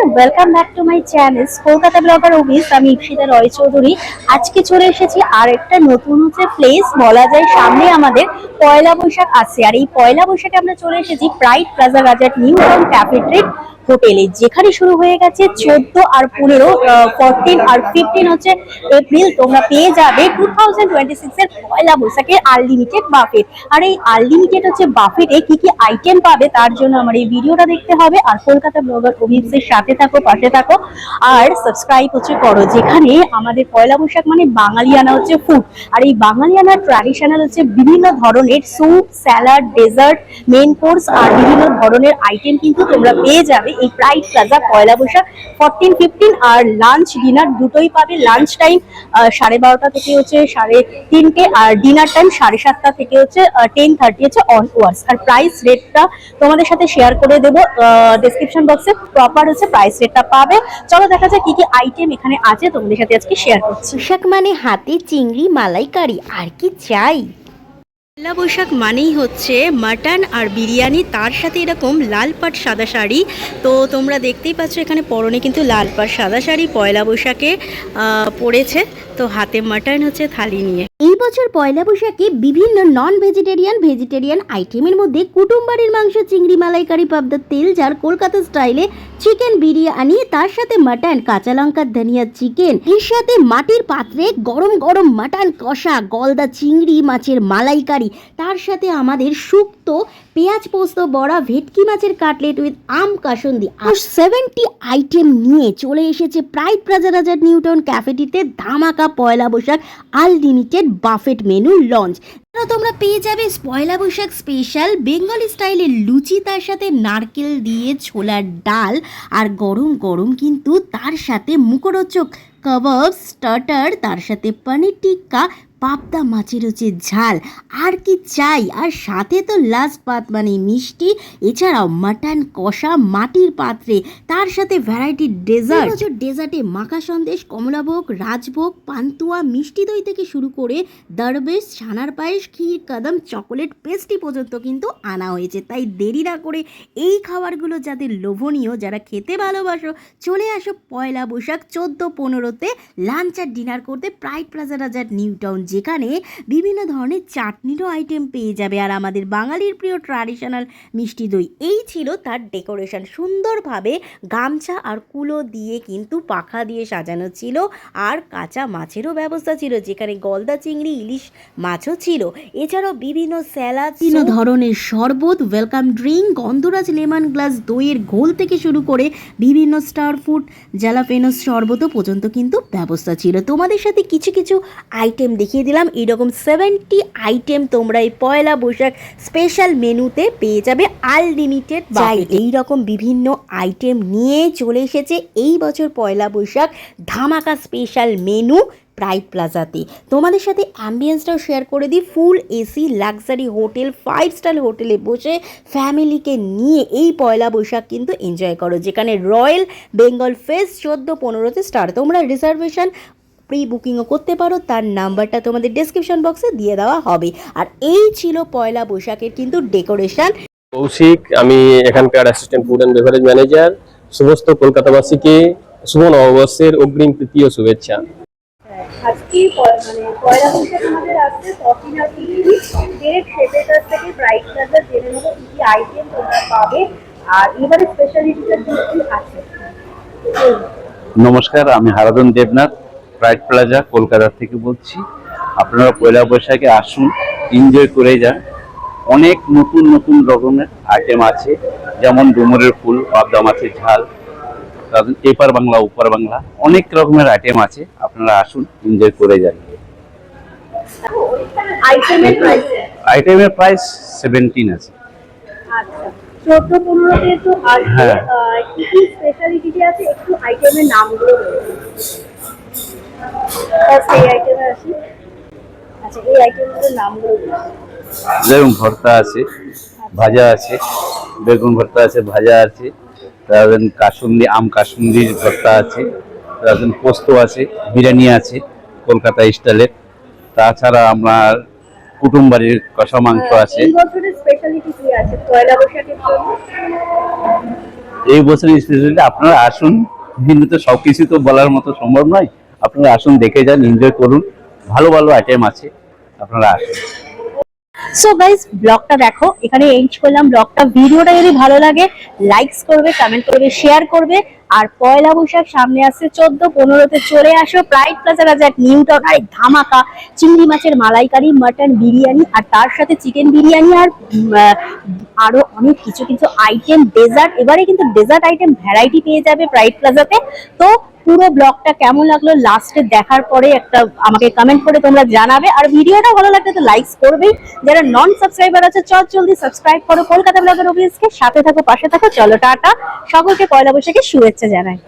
Welcome back to my channel Kolkata blogger অভিস। আমি ইপসিতা রয় চৌধুরী। আজকে চলে এসেছি আর একটা নতুন প্লেস বলা যায়। সামনে আমাদের পয়লা বৈশাখ আছে, আর এই পয়লা বৈশাখে আমরা চলে এসেছি প্রাইড প্লাজা বাজার নিউ টাউন ক্যাফে ট্রিট হোটেলে, যেখানে শুরু হয়ে গেছে 14 আর 15, 14 আর 15 হচ্ছে এপ্রিল। তোমরা পেয়ে যাবে 2026 এর পয়লা বৈশাখের আনলিমিটেড বাফেট। আর এই আনলিমিটেড বাফেটে কি কি আইটেম পাবে তার জন্য আমার এই ভিডিওটা দেখতে হবে। আর কলকাতা ব্লগার অভিষেকের সাথে থাকো, পাশে থাকো, আর সাবস্ক্রাইব করো। যেখানে আমাদের পয়লা বৈশাখ মানে বাঙালিয়ানা ফুড, আর এই বাঙালিয়ানা ট্র্যাডিশনাল বিভিন্ন ধরনের soup, salad, dessert, main course আর বিভিন্ন ধরনের আইটেম কিন্তু তোমরা পেয়ে যাবে এই প্রাইড প্লাজা পয়লা বৈশাখ 14, 15। আর লাঞ্চ ডিনার দুটোই পাবে। লাঞ্চ টাইম 12:30 থেকে 3:30, আর ডিনার টাইম 7:30 থেকে 10:30 অনওয়ার্ডস। আর প্রাইস রেটটা তোমাদের সাথে শেয়ার করে দেবো ডেসক্রিপশন বক্সে। প্রপার প্রাইস রেটটা পাবে। চলো দেখা যাক কি কি আইটেম এখানে আছে, তোমাদের সাথে আজকে শেয়ার করছি। বৈশাখ মানে হাতে চিংড়ি মালাইকারি, আর কি চাই। পয়লা বৈশাখ মানেই মাটন আর বিরিয়ানি, তার সাথে এরকম লাল পাট সাদা শাড়ি। তো তোমরা দেখতেই পাচ্ছ এখানে পরনে কিন্তু লাল পাট সাদা শাড়ি পয়লা বৈশাখে পড়েছে। তো হাতে মাটন থালি নিয়ে। এই বছর পয়লা বৈশাখে বিভিন্ন নন ভেজিটেরিয়ান আইটেমের মধ্যে কুটুম বাড়ির মাংস, চিংড়ি মালাইকারি, পাবদার তেল ঝাল, কলকাতা স্টাইলে চিকেন বিরিয়ানি, তার সাথে মাটন, কাঁচা লঙ্কা, ধনিয়া, চিকেন, এর সাথে মাটির পাত্রে গরম গরম মাটন কষা, গলদা চিংড়ি মাছের মালাইকারি, তার সাথে আমাদের শুক্তো, পেঁয়াজ পোস্ত বড়া, ভেটকি মাছের কাটলেট উইথ আম কাসুন্দি। আর 70 আইটেম নিয়ে চলে এসেছে প্রাইড প্লাজা বাজার নিউ টাউন ক্যাফেটিতে ধামাকা Poila Baisakh unlimited buffet menu launch. তোমরা পেয়ে যাবে পয়লা বৈশাখ স্পেশাল বেঙ্গলি স্টাইলের লুচি, তার সাথে নারকেল দিয়ে ছোলার ডাল, আর গরম গরম কিন্তু তার সাথে মুখরোচক কাবাব, স্টার্টার, তার সাথে পনির টিক্কা, পাবদা মাছের ঝাল। আর কি চাই। আর সাথে তো লাস্ট পাত মানে মিষ্টি, এছাড়াও মাটন কষা মাটির পাত্রে, তার সাথে ভ্যারাইটি ডেজার্ট। ডেজার্টে মাখা সন্দেশ, কমলাভোগ, রাজভোগ, পান্তুয়া, মিষ্টি দই থেকে শুরু করে দরবেশ, ছানার পায়েস, ক্ষীর, কদম, চকোলেট পেস্ট্রি পর্যন্ত কিন্তু আনা হয়েছে। তাই দেরি না করে এই খাবারগুলো যাদের লোভনীয়, যারা খেতে ভালোবাসো, চলে আসো পয়লা বৈশাখ 14-15-তে লাঞ্চ আর ডিনার করতে প্রাইড প্লাজা বাজার নিউ টাউন, যেখানে বিভিন্ন ধরনের চাটনিরও আইটেম পেয়ে যাবে। আর আমাদের বাঙালির প্রিয় ট্র্যাডিশনাল মিষ্টি দই, এই ছিল তার ডেকোরেশন। সুন্দরভাবে গামছা আর কুলো দিয়ে কিন্তু পাখা দিয়ে সাজানো ছিল, আর কাঁচা মাছেরও ব্যবস্থা ছিল, যেখানে গলদা চিংড়ি, ইলিশ মাছও ছিল। এছাড়াও বিভিন্ন স্যালাড, বিভিন্ন ধরনের শরবত, ওয়েলকাম ড্রিঙ্ক, গন্ধরাজ লেমন গ্লাস, দইয়ের ঘোল থেকে শুরু করে বিভিন্ন স্টার ফুড, জ্যালাপেনোস শরবতও পর্যন্ত কিন্তু ব্যবস্থা ছিল। তোমাদের সাথে কিছু কিছু আইটেম দেখিয়ে দিলাম। এরকম 70 আইটেম তোমরা এই পয়লা বৈশাখ স্পেশাল মেনুতে পেয়ে যাবে আনলিমিটেড। এইরকম বিভিন্ন আইটেম নিয়ে চলে এসেছে এই বছর পয়লা বৈশাখ ধামাকা স্পেশাল মেনু প্রাইড প্লাজাতে। তোমাদের সাথে অ্যাম্বিয়েন্সটাও শেয়ার করে দিই। ফুল এসি লাক্সারি হোটেল, 5 স্টার হোটেলে বসে ফ্যামিলিকে নিয়ে এই পয়লা বৈশাখ কিন্তু এনজয় করো, যেখানে রয়্যাল বেঙ্গল ফেস্ট 14-15-তে স্টার্ট। তোমরা রিজার্ভেশন প্রি বুকিংও করতে পারো, তার নাম্বারটা তোমাদের ডেসক্রিপশন বক্সে দিয়ে দেওয়া হবে। আর এই ছিল পয়লা বৈশাখের কিন্তু ডেকোরেশন। কৌশিক, আমি এখানকার assistant food and beverage manager. সমস্ত কলকাতাবাসীকে শুভ নববর্ষের অগ্রিম তৃতীয় শুভেচ্ছা। আজকে পয়লা বৈশাখ আমাদের আসছে 14 আর 15 ডিরেক্ট শেফের কাছ থেকে প্রাইড প্লাজা জেনে নেবো কি কি আইটেম তোমরা পাবে, আর এবারে স্পেশালিটিটা কি আছে। নমস্কার, আমি হারাধন দেবনাথ, প্রাইড প্লাজা কলকাতা থেকে বলছি। আপনারা পয়লা বৈশাখে আসুন, এনজয় করে যান। অনেক নতুন নতুন রকমের আইটেম আছে, যেমন ডুমুরের ফুল, পাবদা মাছের ঝাল, এপার বাংলা ওপার বাংলা, অনেক রকমের আইটেম আছে। আপনারা আসুন, এনজয় করে যান। আইটেমের প্রাইস 17 আছে। আচ্ছা, 14-15-তে তো আসবে। কি কি স্পেশালিটি আছে একটু আইটেমের নামগুলো বলুন। এই আইটেমে আসি। আচ্ছা, এই আইটেমগুলোর নামগুলো বলুন। যেমন ভর্তা আছে, ভাজা আছে, বেগুন ভর্তা আছে, ভাজা আছে, তারপর কাসুন্দি, আম কাসুন্দির ভর্তা আছে, তারপর পোস্ত আছে, বিরিয়ানি আছে কলকাতা স্টাইলের। তাছাড়া আমার কুটুম বাড়ির কষা মাংস আছে। এই বছরের স্পেশালিটি কি আছে পয়লা বৈশাখের জন্য? এই বছর স্পেশালি আপনারা আসুন, বিভিন্ন তো সবকিছু তো বলার মতো সম্ভব নয়, আপনারা আসুন, দেখে যান, এনজয় করুন, ভালো ভালো আইটেম আছে, আপনারা আসুন। সো গাইস, ব্লগটা দেখো, এখানে এন্ড করলাম ব্লগটা। ভিডিওটা যদি ভালো লাগে লাইকস করবে, কমেন্ট করবে, শেয়ার করবে। আর পয়লা বৈশাখ সামনে আসছে, 14-15-তে চলে আসো প্রাইড প্লাজা রাজার নিউ টাউন। আর ধামাকা চিংড়ি মাছের মালাইকারি, মাটন বিরিয়ানি, আর তার সাথে চিকেন বিরিয়ানি, আর আরো অনেক কিছু কিছু আইটেম, ডেজার্ট। এবারে কিন্তু ডেজার্ট আইটেম ভ্যারাইটি পেয়ে যাবে প্রাইড প্লাজাতে। তো পুরো ব্লগটা কেমন লাগলো লাস্টে দেখার পরে একটা আমাকে কমেন্ট করে তোমরা জানাবে। আর ভিডিওটা ভালো লাগলে তো লাইকস করবেই। যারা নন সাবস্ক্রাইবার আছে চট জলদি সাবস্ক্রাইব করো কলকাতা ব্লগার অফিসকে। সাথে থাকো, পাশে থাকো। চলো টাটা, সকলকে পয়লা বৈশাখের শুভেচ্ছা জানাই।